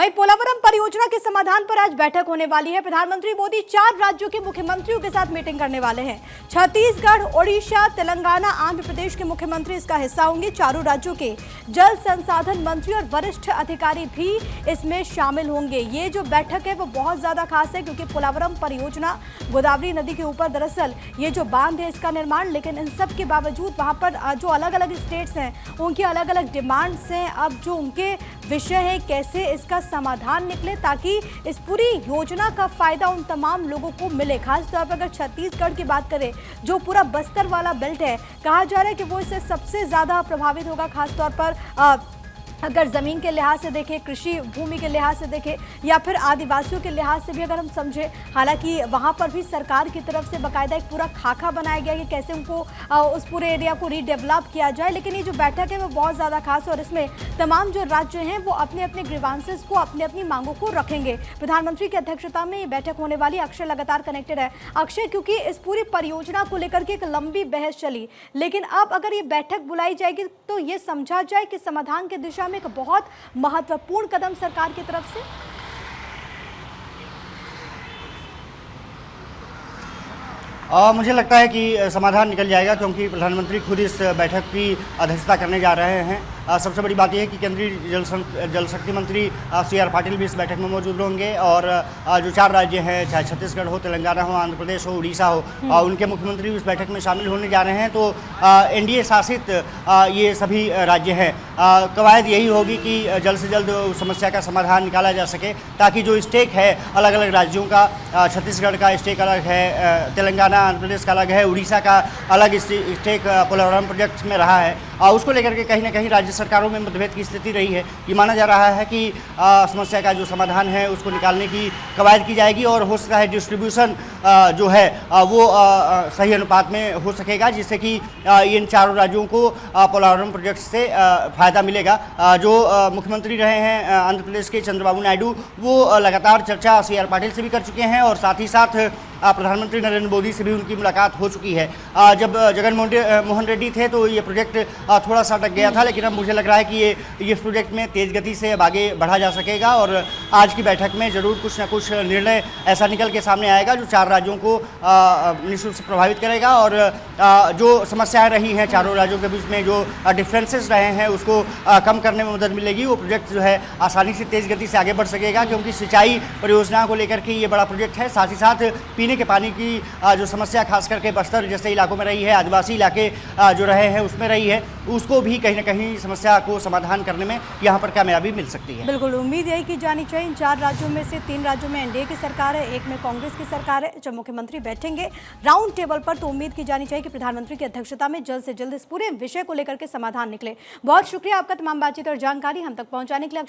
वहीं पोलावरम परियोजना के समाधान पर आज बैठक होने वाली है। प्रधानमंत्री मोदी 4 राज्यों के मुख्यमंत्रियों के साथ मीटिंग करने वाले हैं। छत्तीसगढ़, ओडिशा, तेलंगाना, आंध्र प्रदेश के मुख्यमंत्री इसका हिस्सा होंगे। चारों राज्यों के जल संसाधन मंत्री और वरिष्ठ अधिकारी भी इसमें शामिल होंगे। ये जो बैठक है वो बहुत ज्यादा खास है क्योंकि पोलावरम परियोजना गोदावरी नदी के ऊपर दरअसल ये जो बांध है इसका निर्माण, लेकिन इन सब के बावजूद वहां पर जो अलग अलग स्टेट्स हैं उनकी अलग अलग डिमांड्स हैं। अब जो उनके विषय है कैसे इसका समाधान निकले ताकि इस पूरी योजना का फायदा उन तमाम लोगों को मिले। खासतौर पर अगर छत्तीसगढ़ की बात करें, जो पूरा बस्तर वाला बेल्ट है, कहा जा रहा है कि वो इससे सबसे ज्यादा प्रभावित होगा। खासतौर पर अगर ज़मीन के लिहाज से देखें, कृषि भूमि के लिहाज से देखें या फिर आदिवासियों के लिहाज से भी अगर हम समझें, हालांकि वहाँ पर भी सरकार की तरफ से बाकायदा एक पूरा खाका बनाया गया है कि कैसे उनको उस पूरे एरिया को रीडेवलप किया जाए। लेकिन ये जो बैठक है वो बहुत ज़्यादा खास है और इसमें तमाम जो राज्य हैं वो अपने अपने ग्रीवांसेस को, अपनी अपनी मांगों को रखेंगे। प्रधानमंत्री की अध्यक्षता में ये बैठक होने वाली। अक्षय लगातार कनेक्टेड है। अक्षय, क्योंकि इस पूरी परियोजना को लेकर के एक लंबी बहस चली, लेकिन अब अगर ये बैठक बुलाई जाएगी तो ये समझा जाए कि समाधान की दिशा में एक बहुत महत्वपूर्ण कदम सरकार की तरफ से। मुझे लगता है कि समाधान निकल जाएगा क्योंकि प्रधानमंत्री खुद इस बैठक की अध्यक्षता करने जा रहे हैं। सबसे बड़ी बात यह है कि केंद्रीय जल शक्ति मंत्री CR पाटिल भी इस बैठक में मौजूद होंगे और जो 4 राज्य हैं, चाहे छत्तीसगढ़ हो, तेलंगाना हो, आंध्र प्रदेश हो, उड़ीसा हो, उनके मुख्यमंत्री इस बैठक में शामिल होने जा रहे हैं। तो NDA शासित ये सभी राज्य हैं। कवायद यही होगी कि जल्द से जल्द समस्या का समाधान निकाला जा सके ताकि जो स्टेक है अलग अलग राज्यों का, छत्तीसगढ़ का स्टेक अलग है, तेलंगाना आंध्र प्रदेश का अलग है, उड़ीसा का अलग स्टेक पोलावरम प्रोजेक्ट में रहा है, उसको लेकर के कहीं ना कहीं राज्य सरकारों में मतभेद की स्थिति रही है। ये माना जा रहा है कि समस्या का जो समाधान है उसको निकालने की कवायद की जाएगी और हो सकता है डिस्ट्रीब्यूशन जो है वो सही अनुपात में हो सकेगा, जिससे कि इन चारों राज्यों को पोलावरम प्रोजेक्ट से फ़ायदा मिलेगा। जो मुख्यमंत्री रहे हैं आंध्र प्रदेश के चंद्रबाबू नायडू, वो लगातार चर्चा CR पाटिल से भी कर चुके हैं और साथ ही साथ प्रधानमंत्री नरेंद्र मोदी से भी उनकी मुलाकात हो चुकी है। जब जगन मोहन रेड्डी थे तो ये प्रोजेक्ट थोड़ा सा अटक गया था, लेकिन अब मुझे लग रहा है कि ये प्रोजेक्ट में तेज़ गति से अब आगे बढ़ा जा सकेगा और आज की बैठक में ज़रूर कुछ ना कुछ निर्णय ऐसा निकल के सामने आएगा जो 4 राज्यों को निःशुल्क से प्रभावित करेगा और जो समस्याएं रही हैं चारों राज्यों के बीच में, जो डिफरेंसेस रहे हैं, उसको कम करने में मदद मिलेगी। वो प्रोजेक्ट जो है आसानी से तेज़ गति से आगे बढ़ सकेगा क्योंकि सिंचाई परियोजना को लेकर के ये बड़ा प्रोजेक्ट है। साथ ही साथ पीने के पानी की जो समस्या खास करके बस्तर जैसे इलाकों में रही है, आदिवासी इलाके जो रहे हैं उसमें रही है, उसको भी कहीं ना कहीं समस्या को समाधान करने में यहाँ पर कामयाबी मिल सकती है। बिल्कुल, उम्मीद यही की जानी चाहिए। इन 4 राज्यों में से 3 राज्यों में NDA की सरकार है, एक में कांग्रेस की सरकार है। जब मुख्यमंत्री बैठेंगे राउंड टेबल पर तो उम्मीद की जानी चाहिए कि प्रधानमंत्री की अध्यक्षता में जल्द से जल्द इस पूरे विषय को लेकर के समाधान निकले। बहुत शुक्रिया आपका तमाम बातचीत और जानकारी हम तक पहुंचाने के लिए। अक्षय